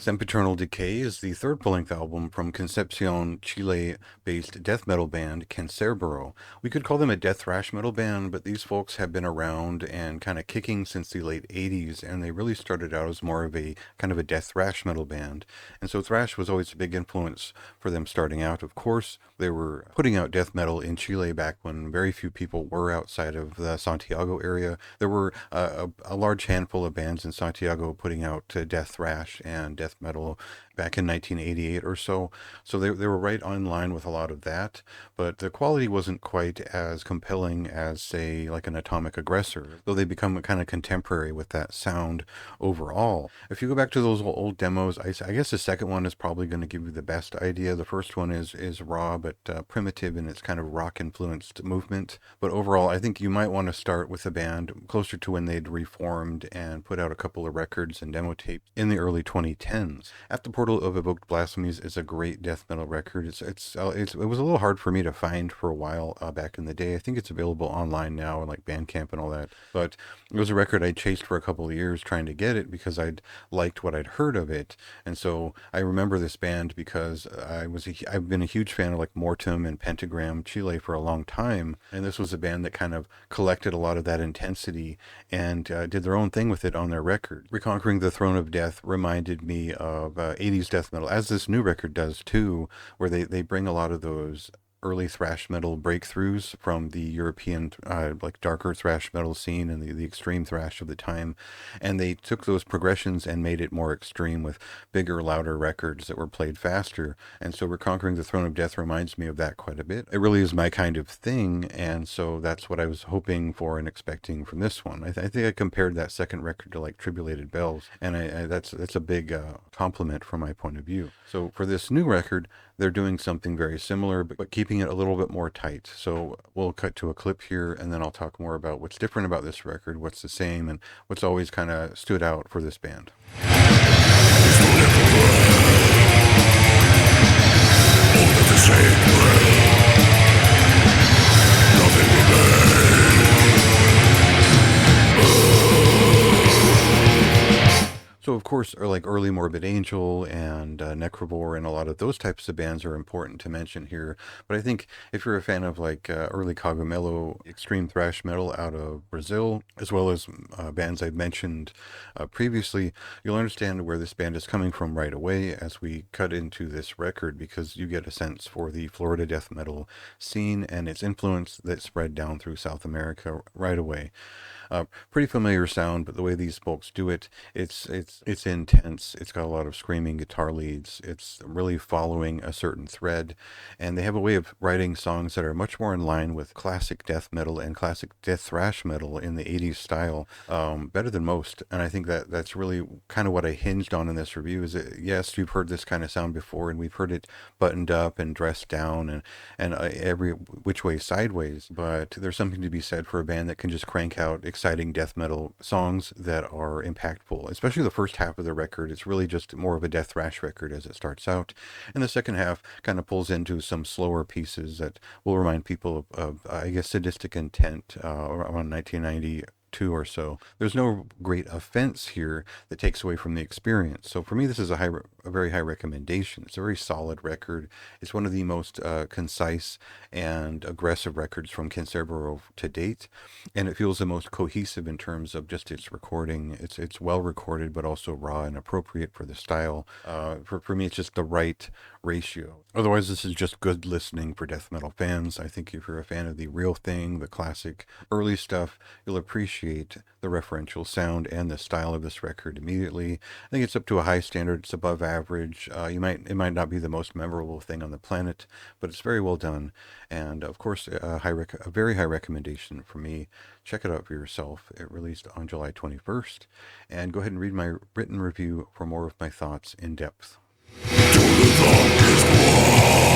Sempiternal Decay is the third full-length album from Concepcion, Chile-based death metal band Cancerbero. We could call them a death thrash metal band, but these folks have been around and kind of kicking since the late 80s, and they really started out as more of a kind of a death thrash metal band. And so thrash was always a big influence for them starting out. Of course, they were putting out death metal in Chile back when very few people were outside of the Santiago area. There were a large handful of bands in Santiago putting out death thrash and death metal back in 1988 or so. So they were right on line with a lot of that, but the quality wasn't quite as compelling as, say, like an Atomic Aggressor, though they become kind of contemporary with that sound overall. If you go back to those old demos, I guess the second one is probably going to give you the best idea. The first one is raw but primitive in its kind of rock influenced movement. But overall, I think you might want to start with a band closer to when they'd reformed and put out a couple of records and demo tapes in the early 2010s. At the Portal of Evoked Blasphemies is a great death metal record. It was a little hard for me to find for a while back in the day. I think it's available online now and like Bandcamp and all that. But it was a record I chased for a couple of years trying to get it because I'd liked what I'd heard of it. And so I remember this band because I've been a huge fan of like Mortem and Pentagram Chile for a long time. And this was a band that kind of collected a lot of that intensity and did their own thing with it on their record. Reconquering the Throne of Death reminded me of 80s death metal, as this new record does too, where they bring a lot of those early thrash metal breakthroughs from the European like darker thrash metal scene and the extreme thrash of the time, and they took those progressions and made it more extreme with bigger, louder records that were played faster. And so Reconquering the Throne of Death reminds me of that quite a bit. It really is my kind of thing, and so that's what I was hoping for and expecting from this one. I think I compared that second record to like Tribulated Bells, and that's a big compliment from my point of view. So for this new record, they're doing something very similar, but keeping it a little bit more tight. So we'll cut to a clip here, and then I'll talk more about what's different about this record, what's the same, and what's always kind of stood out for this band. So of course, like early Morbid Angel and Necrobore and a lot of those types of bands are important to mention here. But I think if you're a fan of like early Cogumelo extreme thrash metal out of Brazil, as well as bands I've mentioned previously, you'll understand where this band is coming from right away as we cut into this record, because you get a sense for the Florida death metal scene and its influence that spread down through South America right away. Pretty familiar sound, but the way these folks do it, it's intense. It's got a lot of screaming guitar leads. It's really following a certain thread, and they have a way of writing songs that are much more in line with classic death metal and classic death thrash metal in the 80s style, better than most. And I think that's really kind of what I hinged on in this review. Is that, yes, you've heard this kind of sound before, and we've heard it buttoned up and dressed down and every which way sideways, but there's something to be said for a band that can just crank out exciting death metal songs that are impactful. Especially the first half of the record, it's really just more of a death thrash record as it starts out, and the second half kind of pulls into some slower pieces that will remind people of I guess, Sadistic Intent around 1992 or so. There's no great offense here that takes away from the experience. So for me, this is a very high recommendation. It's a very solid record. It's one of the most concise and aggressive records from Cancerbero to date, and it feels the most cohesive in terms of just its recording. It's well recorded, but also raw and appropriate for the style. For me, it's just the right ratio. Otherwise, this is just good listening for death metal fans. I think if you're a fan of the real thing, the classic early stuff, you'll appreciate the referential sound and the style of this record immediately. I think it's up to a high standard. It's above average. It might not be the most memorable thing on the planet, but it's very well done. And of course, a very high recommendation for me. Check it out for yourself. It released on July 21st. And go ahead and read my written review for more of my thoughts in depth. To the darkest world.